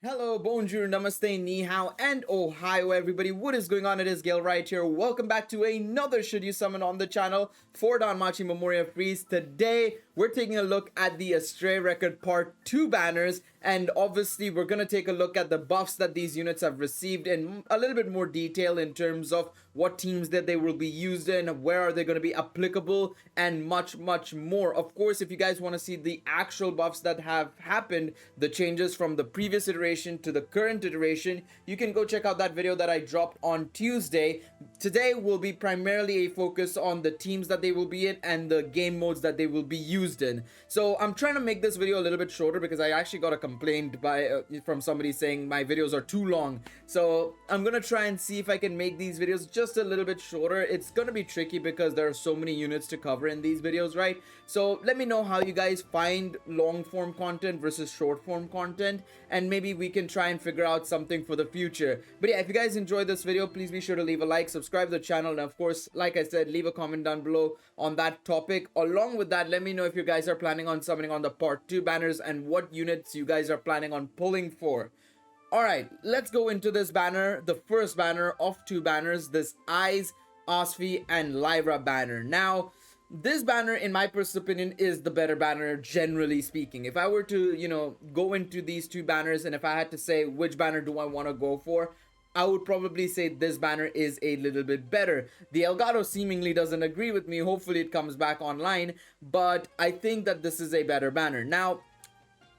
Hello, bonjour, namaste, ni hao, and ohio everybody. What is going on? It is Gale right here. Welcome back to another Should You Summon on the channel for Danmachi Memoria Freese. Today, we're taking a look at the Astrea Record Part 2 banners, and obviously we're going to take a look at the buffs that these units have received in a little bit more detail in terms of what teams that they will be used in, where are they going to be applicable, and much more. Of course, if you guys want to see the actual buffs that have happened, the changes from the previous iteration to the current iteration, you can go check out that video that I dropped on Tuesday. Today will be primarily a focus on the teams that they will be in and the game modes that they will be used in. So I'm trying to make this video a little bit shorter because I actually got a complaint from somebody saying my videos are too long. So I'm gonna try and see if I can make these videos just a little bit shorter. It's gonna be tricky because there are so many units to cover in these videos, right? So let me know how you guys find long form content versus short form content, and maybe we can try and figure out something for the future. But yeah, if you guys enjoyed this video, please be sure to leave a like, subscribe to the channel, and of course, like I said, leave a comment down below on that topic. Along with that, let me know if you guys are planning on summoning on the part 2 banners and what units you guys are planning on pulling for. Alright, let's go into this banner, the first banner of 2 banners, this Eyes, Osfi, and Lyra banner. Now, this banner, in my personal opinion, is the better banner, generally speaking. If I were to, go into these 2 banners, and if I had to say which banner do I want to go for, I would probably say this banner is a little bit better. The Elgato seemingly doesn't agree with me. Hopefully it comes back online, but I think that this is a better banner. Now,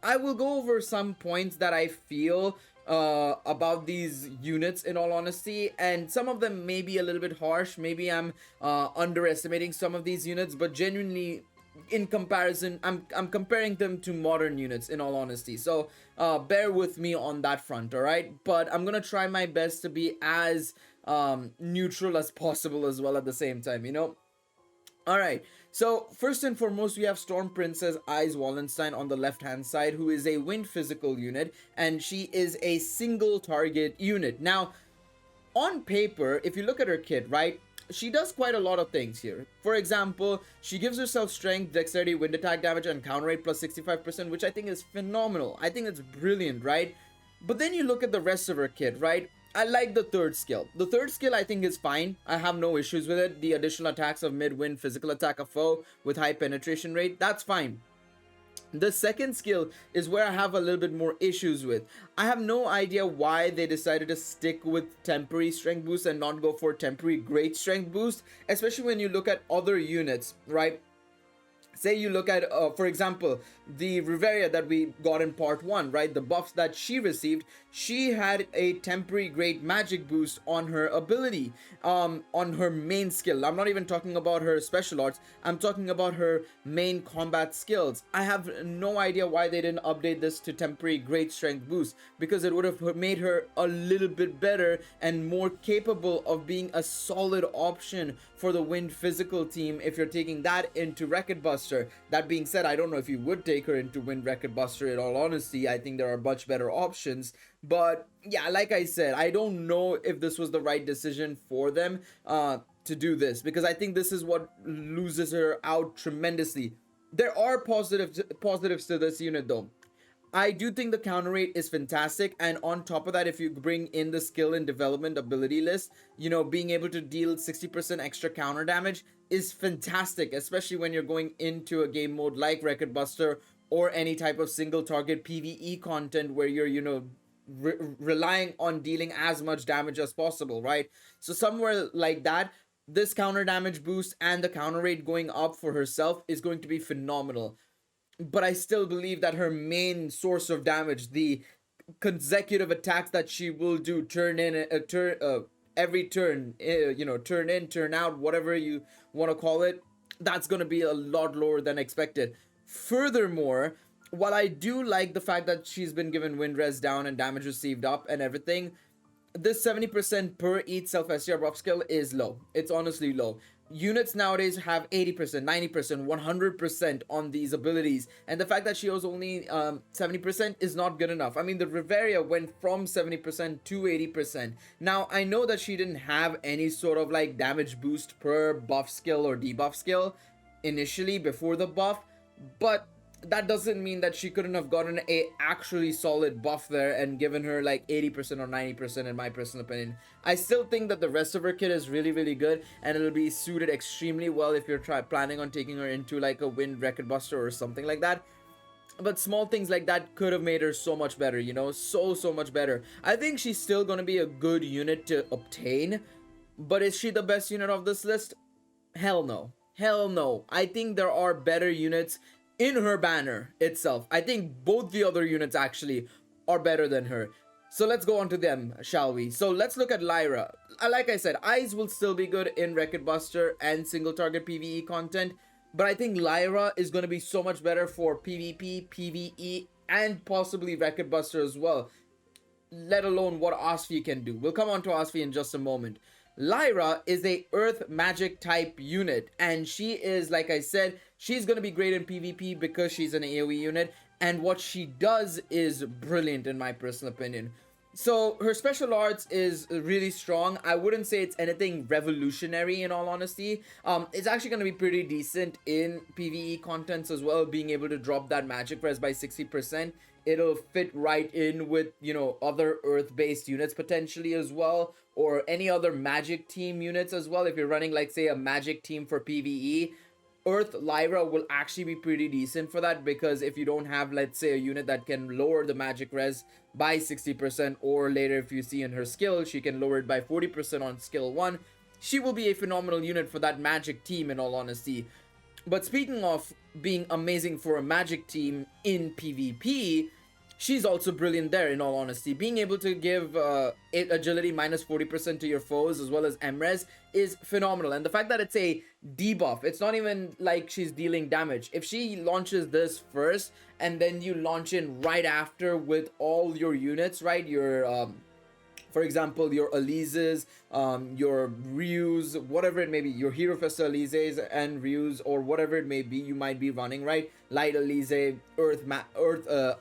I will go over some points that I feel about these units, in all honesty, and some of them may be a little bit harsh. Maybe I'm underestimating some of these units, but genuinely, in comparison, I'm comparing them to modern units, in all honesty. So bear with me on that front, all right? But I'm gonna try my best to be as neutral as possible as well at the same time. Alright, so first and foremost, we have Storm Princess Eyes Wallenstein on the left hand side, who is a wind physical unit, and she is a single target unit. Now, on paper, if you look at her kit, right, she does quite a lot of things here. For example, she gives herself strength, dexterity, wind attack damage, and counter rate plus 65%, which I think is phenomenal. I think it's brilliant, right? But then you look at the rest of her kit, right? I like the third skill. The third skill I think is fine. I have no issues with it. The additional attacks of mid-wind physical attack a foe with high penetration rate, that's fine. The second skill is where I have a little bit more issues with. I have no idea why they decided to stick with temporary strength boost and not go for temporary great strength boost, especially when you look at other units, right? Say you look at, for example, the Riveria that we got in part 1, right? The buffs that she received, she had a temporary great magic boost on her ability, on her main skill. I'm not even talking about her special arts. I'm talking about her main combat skills. I have no idea why they didn't update this to temporary great strength boost, because it would have made her a little bit better and more capable of being a solid option for the wind physical team if you're taking that into Record Buster. That being said, I don't know if you would take her into Wind Record Buster, in all honesty. I think there are much better options. But yeah, like I said, I don't know if this was the right decision for them to do this, because I think this is what loses her out tremendously. There are positives to this unit though. I do think the counter rate is fantastic, and on top of that, if you bring in the skill and development ability list, being able to deal 60% extra counter damage is fantastic, especially when you're going into a game mode like Record Buster or any type of single target PvE content where you're, relying on dealing as much damage as possible, right? So somewhere like that, this counter damage boost and the counter rate going up for herself is going to be phenomenal. But I still believe that her main source of damage, the consecutive attacks that she will do, every turn, turn in, turn out, whatever you want to call it, that's going to be a lot lower than expected. Furthermore, while I do like the fact that she's been given wind res down and damage received up and everything, this 70% per each self-STR buff skill is low. It's honestly low. Units nowadays have 80%, 90%, 100% on these abilities, and the fact that she was only 70% is not good enough. I mean, the Riveria went from 70% to 80%. Now, I know that she didn't have any sort of like damage boost per buff skill or debuff skill initially before the buff, but that doesn't mean that she couldn't have gotten a actually solid buff there and given her like 80% or 90% in my personal opinion. I still think that the rest of her kit is really, really good, and it'll be suited extremely well if you're planning on taking her into like a Wind Record Buster or something like that. But small things like that could have made her so much better, you know, so much better. I think she's still gonna be a good unit to obtain, but is she the best unit of this list? Hell no. Hell no. I think there are better units in her banner itself. I think both the other units actually are better than her. So let's go on to them, shall we? So let's look at Lyra. Like I said, Eyes will still be good in Record Buster and single target PvE content, but I think Lyra is going to be so much better for PvP, PvE, and possibly Record Buster as well, let alone what Astrea can do. We'll come on to Astrea in just a moment. Lyra is a earth magic type unit, and she is, like I said, she's going to be great in PvP because she's an AoE unit, and what she does is brilliant in my personal opinion. So her special arts is really strong. I wouldn't say it's anything revolutionary in all honesty. It's actually going to be pretty decent in PvE contents as well, being able to drop that magic res by 60%. It'll fit right in with, you know, other earth-based units potentially as well, or any other magic team units as well. If you're running, like, say, a magic team for PvE, Earth Lyra will actually be pretty decent for that, because if you don't have, let's say, a unit that can lower the magic res by 60%, or later if you see in her skill, she can lower it by 40% on skill 1, she will be a phenomenal unit for that magic team in all honesty. But speaking of being amazing for a magic team in PvP, she's also brilliant there in all honesty. Being able to give agility minus 40% to your foes as well as MRes is phenomenal. And the fact that it's a debuff, it's not even like she's dealing damage. If she launches this first and then you launch in right after with all your units, right, your for example, your Elises, your Ryus, whatever it may be, your Hero Festa Elises and Ryus, or whatever it may be you might be running, right? Light Elise, Earth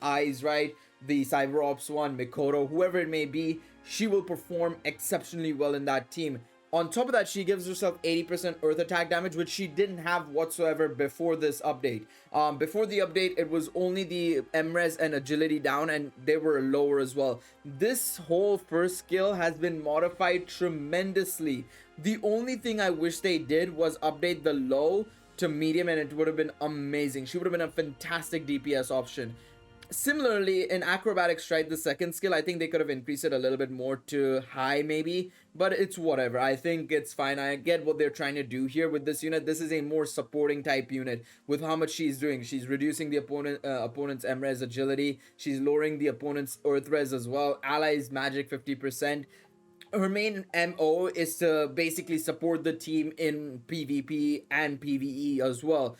Eyes, right? The Cyber Ops one, Mikoto, whoever it may be, she will perform exceptionally well in that team. On top of that, she gives herself 80% earth attack damage, which she didn't have whatsoever before this update. Before the update, it was only the MRes and agility down, and they were lower as well. This whole first skill has been modified tremendously. The only thing I wish they did was update the low to medium, and it would have been amazing. She would have been a fantastic DPS option. Similarly, in Acrobatic Strike, the second skill, I think they could have increased it a little bit more to high maybe, but it's whatever. I think it's fine. I get what they're trying to do here with this unit. This is a more supporting type unit with how much she's doing. She's reducing the opponent's MRes agility. She's lowering the opponent's earth res as well. Allies magic 50%. Her main MO is to basically support the team in PvP and PvE as well.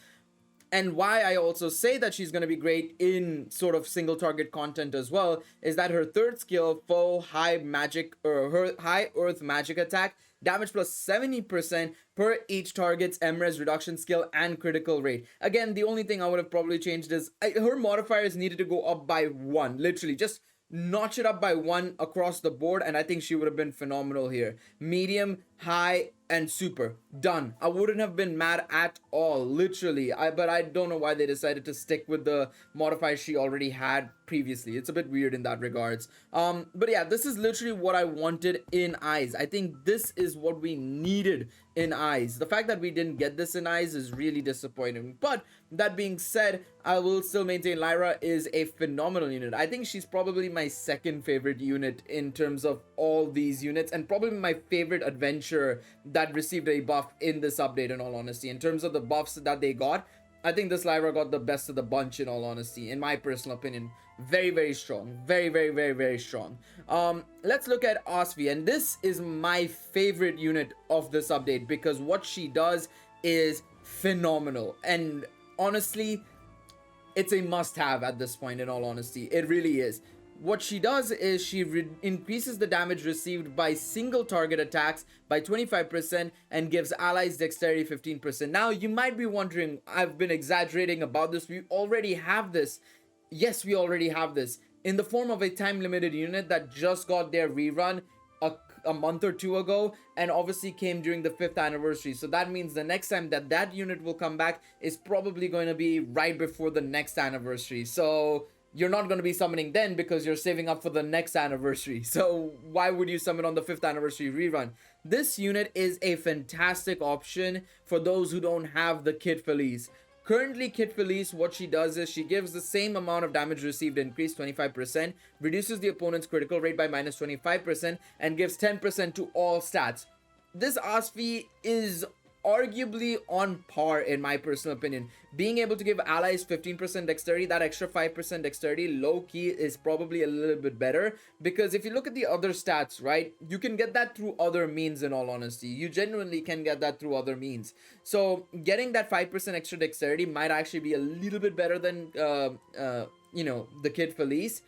And why I also say that she's going to be great in sort of single target content as well is that her third skill, Foe High Magic, or her High Earth Magic Attack, damage plus 70% per each target's MRes reduction skill and critical rate. Again, the only thing I would have probably changed is her modifiers needed to go up by 1, literally just notch it up by 1 across the board, and I think she would have been phenomenal here. Medium, high, and super. Done. I wouldn't have been mad at all, literally. But I don't know why they decided to stick with the modifiers she already had previously. It's a bit weird in that regards. But yeah, this is literally what I wanted in Eyes. I think this is what we needed in Eyes. The fact that we didn't get this in Eyes is really disappointing. But that being said, I will still maintain Lyra is a phenomenal unit. I think she's probably my second favorite unit in terms of all these units, and probably my favorite adventure that received a buff in this update in all honesty. In terms of the buffs that they got, I think this Lyra got the best of the bunch in all honesty, in my personal opinion. Very strong. Very strong. Let's look at Astrea, and this is my favorite unit of this update because what she does is phenomenal, and honestly, it's a must-have at this point in all honesty. It really is. What she does is she increases the damage received by single target attacks by 25% and gives allies dexterity 15%. Now, you might be wondering, I've been exaggerating about this. We already have this. Yes, we already have this in the form of a time-limited unit that just got their rerun a month or two ago, and obviously came during the 5th anniversary. So that means the next time that that unit will come back is probably going to be right before the next anniversary. So you're not going to be summoning then because you're saving up for the next anniversary. So why would you summon on the 5th anniversary rerun? This unit is a fantastic option for those who don't have the Kid Felice. Currently, Kid Felice, what she does is she gives the same amount of damage received increase, 25%, reduces the opponent's critical rate by minus 25%, and gives 10% to all stats. This Asfi is arguably on par in my personal opinion. Being able to give allies 15% dexterity, that extra 5% dexterity low key is probably a little bit better, because if you look at the other stats, right, you can get that through other means. In all honesty, you genuinely can get that through other means. So getting that 5% extra dexterity might actually be a little bit better than you know, the Kid Felice.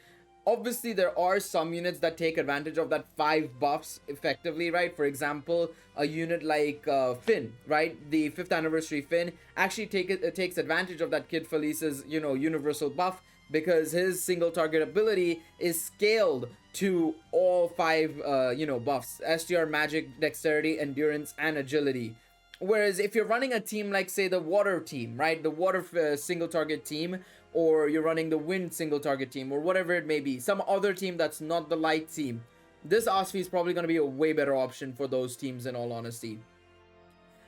Obviously, there are some units that take advantage of that 5 buffs effectively, right? For example, a unit like Finn, right? The 5th anniversary Finn actually takes advantage of that Kid Felice's, you know, universal buff, because his single target ability is scaled to all 5, you know, buffs: STR, magic, dexterity, endurance, and agility. Whereas if you're running a team like, say, the water team, right? The water single target team, or you're running the wind single target team, or whatever it may be, some other team that's not the light team, this Asfi is probably going to be a way better option for those teams, in all honesty.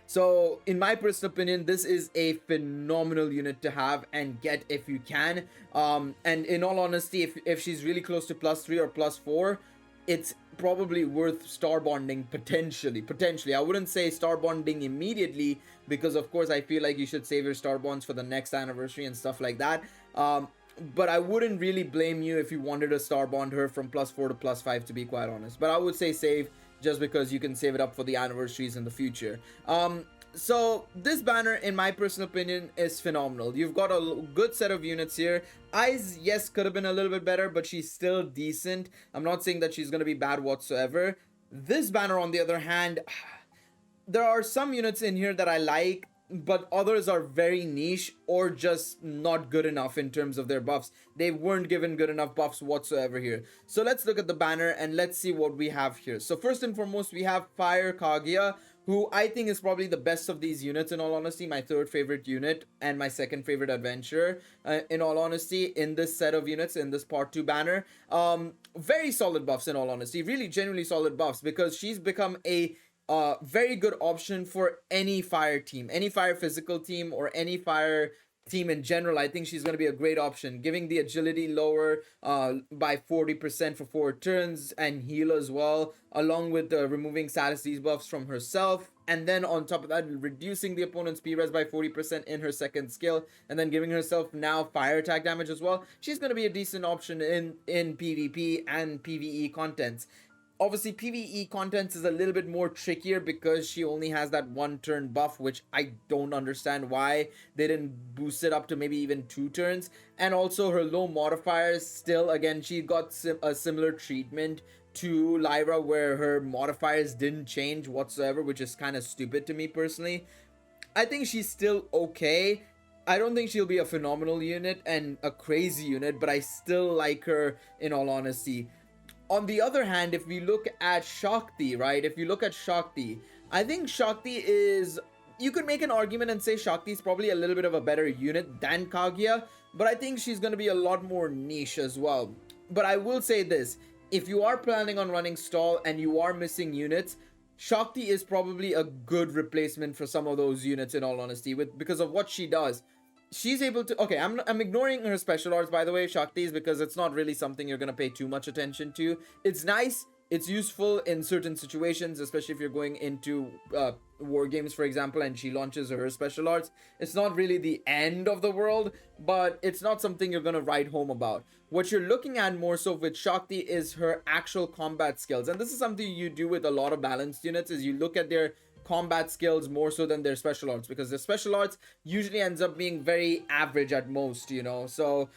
So in my personal opinion, this is a phenomenal unit to have and get if you can. And in all honesty, if she's really close to +3 or +4, it's probably worth star bonding potentially. I wouldn't say star bonding immediately, because of course I feel like you should save your star bonds for the next anniversary and stuff like that. But I wouldn't really blame you if you wanted to star bond her from +4 to +5, to be quite honest. But I would say save, just because you can save it up for the anniversaries in the future. So this banner, in my personal opinion, is phenomenal. You've got a good set of units here. Eyes, yes, could have been a little bit better, but she's still decent. I'm not saying that she's going to be bad whatsoever. This banner, on the other hand, there are some units in here that I like, but others are very niche or just not good enough in terms of their buffs. They weren't given good enough buffs whatsoever here. So let's look at the banner and let's see what we have here. So first and foremost, we have Fire Kaguya, who I think is probably the best of these units, in all honesty. My 3rd favorite unit and my 2nd favorite adventure, in all honesty, in this set of units, in this part 2 banner. Very solid buffs, in all honesty. Really genuinely solid buffs, because she's become a very good option for any fire team, any fire physical team, or any fire team in general. I think she's going to be a great option, giving the agility lower by 40% for 4 turns, and heal as well, along with removing status debuffs from herself, and then on top of that, reducing the opponent's P-res by 40% in her 2nd skill, and then giving herself now fire attack damage as well. She's going to be a decent option in PvP and PvE contents. Obviously, PvE contents is a little bit more trickier because she only has that 1 turn buff, which I don't understand why they didn't boost it up to maybe even 2 turns. And also her low modifiers, still, again, she got a similar treatment to Lyra, where her modifiers didn't change whatsoever, which is kind of stupid to me personally. I think she's still okay. I don't think she'll be a phenomenal unit and a crazy unit, but I still like her, in all honesty. On the other hand, if we look at Shakti, right? If you look at Shakti, I think Shakti is... You could make an argument and say Shakti is probably a little bit of a better unit than Kaguya, but I think she's going to be a lot more niche as well. But I will say this, if you are planning on running stall and you are missing units, Shakti is probably a good replacement for some of those units, in all honesty, because of what she does. She's able to... Okay, I'm ignoring her special arts, by the way, Shakti's, because it's not really something you're going to pay too much attention to. It's nice, it's useful in certain situations, especially if you're going into war games, for example, and she launches her special arts. It's not really the end of the world, but it's not something you're going to write home about. What you're looking at more so with Shakti is her actual combat skills. And this is something you do with a lot of balanced units, is you look at their combat skills more so than their special arts, because their special arts usually ends up being very average at most, you know. So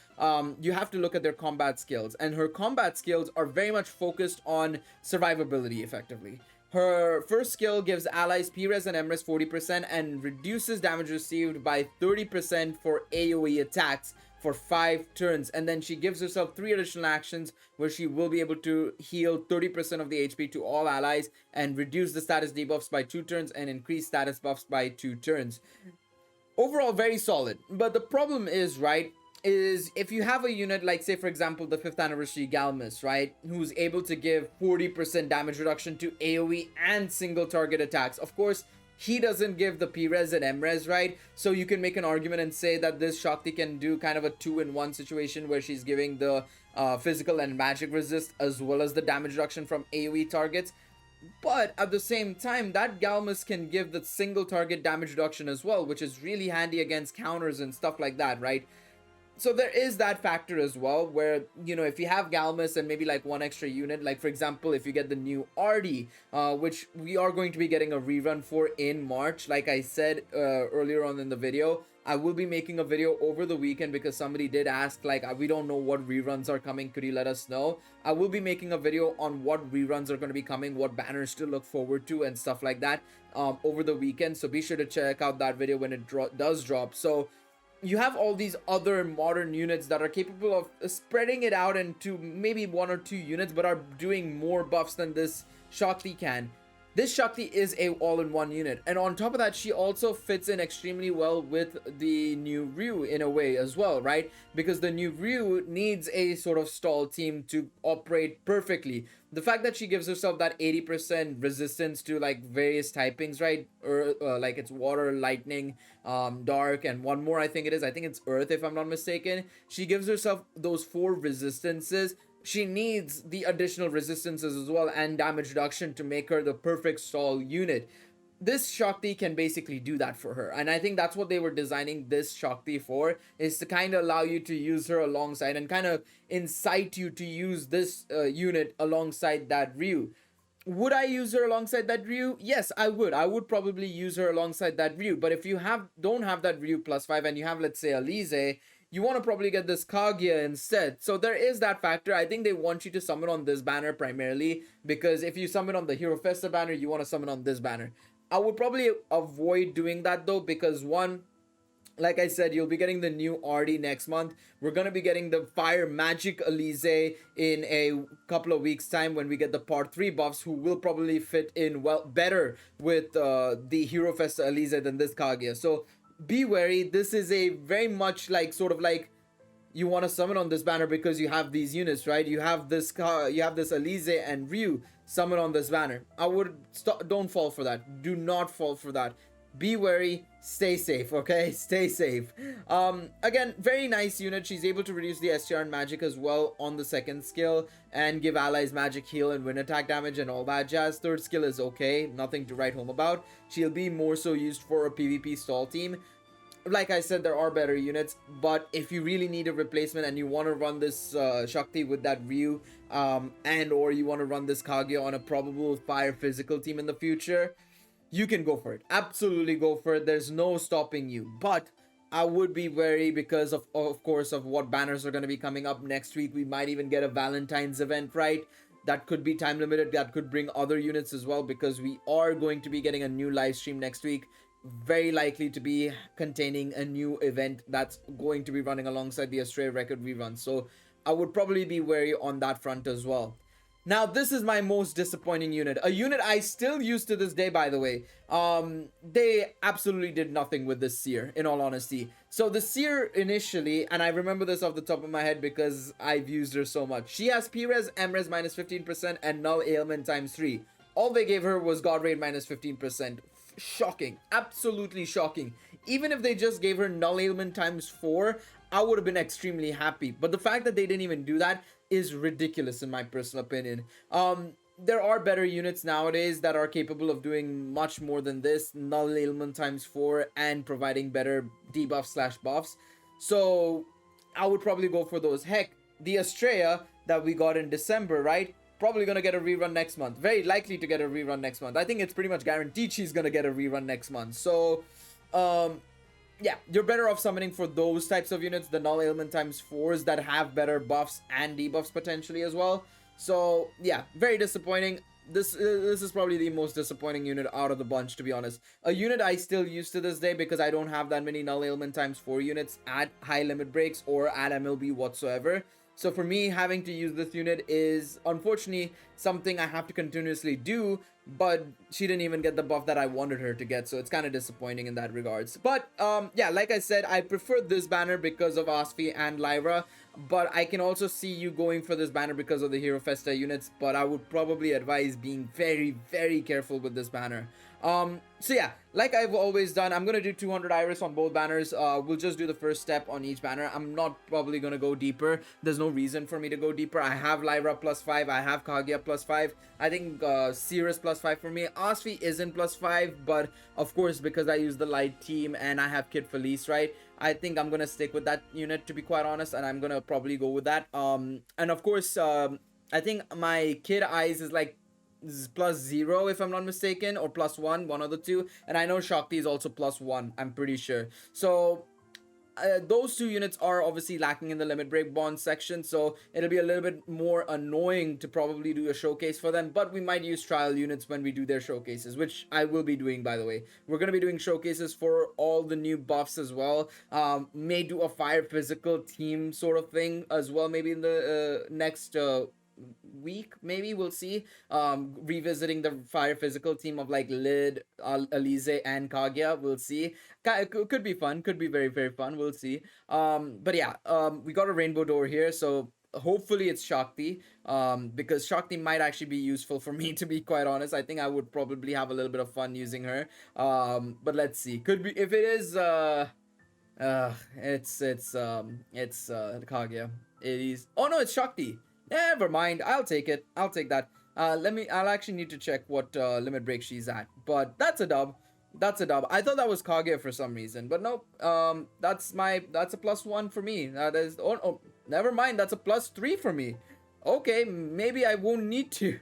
you have to look at their combat skills, and her combat skills are very much focused on survivability effectively. Her first skill gives allies P-res and M-res 40% and reduces damage received by 30% for AoE attacks for 5 turns, and then she gives herself 3 additional actions where she will be able to heal 30% of the HP to all allies and reduce the status debuffs by 2 turns and increase status buffs by 2 turns. Overall, very solid. But the problem is, right, is if you have a unit like, say for example, the 5th anniversary Galmus, right, who's able to give 40% damage reduction to AoE and single target attacks. Of course, he doesn't give the P-Res and M-Res, right? So you can make an argument and say that this Shakti can do kind of a 2-in-1 situation where she's giving the physical and magic resist as well as the damage reduction from AoE targets. But at the same time, that Galmus can give the single target damage reduction as well, which is really handy against counters and stuff like that, right? So there is that factor as well, where, you know, if you have Galmus and maybe like 1 extra unit, like for example, if you get the new RD, which we are going to be getting a rerun for in March, like I said earlier on in the video, I will be making a video over the weekend because somebody did ask, like, we don't know what reruns are coming, could you let us know? I will be making a video on what reruns are going to be coming, what banners to look forward to and stuff like that over the weekend, so be sure to check out that video when it does drop. So you have all these other modern units that are capable of spreading it out into maybe 1 or 2 units, but are doing more buffs than this Shakti can. This Shakti is a all-in-one unit, and on top of that, she also fits in extremely well with the new Ryu in a way as well, right? Because the new Ryu needs a sort of stall team to operate perfectly. The fact that she gives herself that 80% resistance to like various typings, right? Or like it's water, lightning, dark, and one more I think it's earth if I'm not mistaken. She gives herself those 4 resistances. She needs the additional resistances as well and damage reduction to make her the perfect stall unit. This Shakti can basically do that for her, and I think that's what they were designing this Shakti for, is to kind of allow you to use her alongside and kind of incite you to use this unit alongside that Ryu. Would I use her alongside that Ryu? Yes, I would. I would probably use her alongside that Ryu, but if you don't have that Ryu +5 and you have, let's say, Alize, you want to probably get this Kaguya instead. So there is that factor. I think they want you to summon on this banner primarily, because if you summon on the Hero Festa banner, you want to summon on this banner. I would probably avoid doing that though, because one, like I said, you'll be getting the new RD next month. We're going to be getting the Fire Magic Alize in a couple of weeks time when we get the part 3 buffs, who will probably fit in well better with the Hero Festa Alize than this Kaguya. So be wary. This is a very much like sort of like you want to summon on this banner because you have these units, right? You have this Alize and Ryu summon on this banner. I would don't fall for that. Do not fall for that. Be wary, stay safe, okay? Stay safe. Again, very nice unit. She's able to reduce the STR and magic as well on the 2nd skill and give allies magic heal and win attack damage and all that jazz. 3rd skill is okay, nothing to write home about. She'll be more so used for a PvP stall team. Like I said, there are better units, but if you really need a replacement and you want to run this Shakti with that Ryu, and or you want to run this Kaguya on a probable fire physical team in the future, you can go for it. Absolutely go for it. There's no stopping you. But I would be wary because of course, of what banners are going to be coming up next week. We might even get a Valentine's event, right? That could be time limited. That could bring other units as well, because we are going to be getting a new live stream next week. Very likely to be containing a new event that's going to be running alongside the Astrea Record Rerun. So I would probably be wary on that front as well. Now, this is my most disappointing unit. A unit I still use to this day, by the way. They absolutely did nothing with this Seer, in all honesty. So the Seer initially, and I remember this off the top of my head because I've used her so much. She has P-Res, M-Res minus 15% and Null Ailment times 3. All they gave her was God Raid minus 15%. Shocking. Absolutely shocking. Even if they just gave her Null Ailment times 4, I would have been extremely happy. But the fact that they didn't even do that is ridiculous in my personal opinion. There are better units nowadays that are capable of doing much more than this. Null Ailment times 4 and providing better debuffs / buffs. So I would probably go for those. Heck, the Astrea that we got in December, right? Probably gonna get a rerun next month. Very likely to get a rerun next month. I think it's pretty much guaranteed she's gonna get a rerun next month. So, yeah, you're better off summoning for those types of units, the Null Ailment times 4s that have better buffs and debuffs potentially as well. So, yeah, very disappointing. this is probably the most disappointing unit out of the bunch, to be honest. A unit I still use to this day because I don't have that many null ailment times 4 units at high limit breaks or at MLB whatsoever. So for me, having to use this unit is unfortunately something I have to continuously do, but she didn't even get the buff that I wanted her to get, so it's kind of disappointing in that regards. But yeah, like I said, I prefer this banner because of Asfi and Lyra, but I can also see you going for this banner because of the Hero Festa units, but I would probably advise being very, very careful with this banner. So yeah, like I've always done, I'm gonna do 200 iris on both banners. We'll just do the first step on each banner. I'm not probably gonna go deeper. There's no reason for me to go deeper. I have Lyra +5, I have Kaguya +5. I think Cirrus +5 for me. Asfi isn't +5, but of course because I use the light team and I have Kid Felice, right? I think I'm gonna stick with that unit, to be quite honest, and I'm gonna probably go with that. And of course, I think my Kid Eyes is like +0 if I'm not mistaken, or +1, one of the two, and I know Shakti is also +1, I'm pretty sure. So those two units are obviously lacking in the limit break bond section, so it'll be a little bit more annoying to probably do a showcase for them, but we might use trial units when we do their showcases, which I will be doing, by the way. We're going to be doing showcases for all the new buffs as well. May do a fire physical team sort of thing as well, maybe in the next week, maybe we'll see. Revisiting the fire physical team of like Lid, Alize, and Kaguya, we'll see. Could be fun, could be very, very fun, we'll see. But yeah, we got a rainbow door here, so hopefully it's Shakti, because Shakti might actually be useful for me, to be quite honest. I think I would probably have a little bit of fun using her. But let's see, could be, if it is it's Kaguya. It is, oh no, it's Shakti. Never mind, I'll take it. I'll take that. I'll actually need to check what limit break she's at. But that's a dub. That's a dub. I thought that was Kaguya for some reason, but nope. That's a +1 for me. That is, oh, never mind. That's a +3 for me. Okay, maybe I won't need to.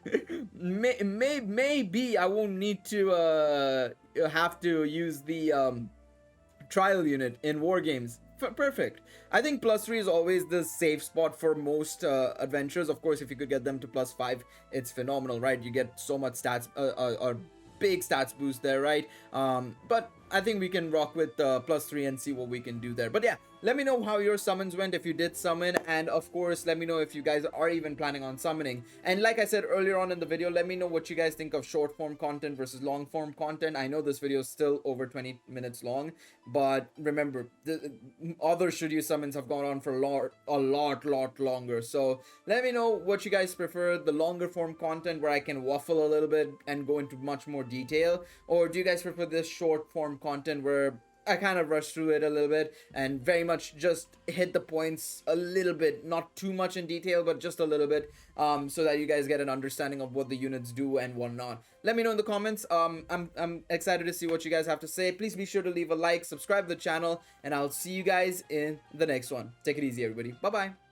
Maybe I won't need to have to use the trial unit in war games. Perfect. I think +3 is always the safe spot for most adventures. Of course, if you could get them to +5, it's phenomenal, right? You get so much stats, a big stats boost there, right? But I think we can rock with +3 and see what we can do there. But yeah, let me know how your summons went, if you did summon, and of course let me know if you guys are even planning on summoning. And like I said earlier on in the video, let me know what you guys think of short form content versus long form content. I know this video is still over 20 minutes long, but remember, the other should you summons have gone on for a lot longer. So let me know what you guys prefer, the longer form content where I can waffle a little bit and go into much more detail, or do you guys prefer this short form content where I kind of rushed through it a little bit and very much just hit the points a little bit, not too much in detail, but just a little bit, so that you guys get an understanding of what the units do and whatnot. Let me know in the comments. I'm excited to see what you guys have to say. Please be sure to leave a like, subscribe to the channel, and I'll see you guys in the next one. Take it easy, everybody. Bye bye.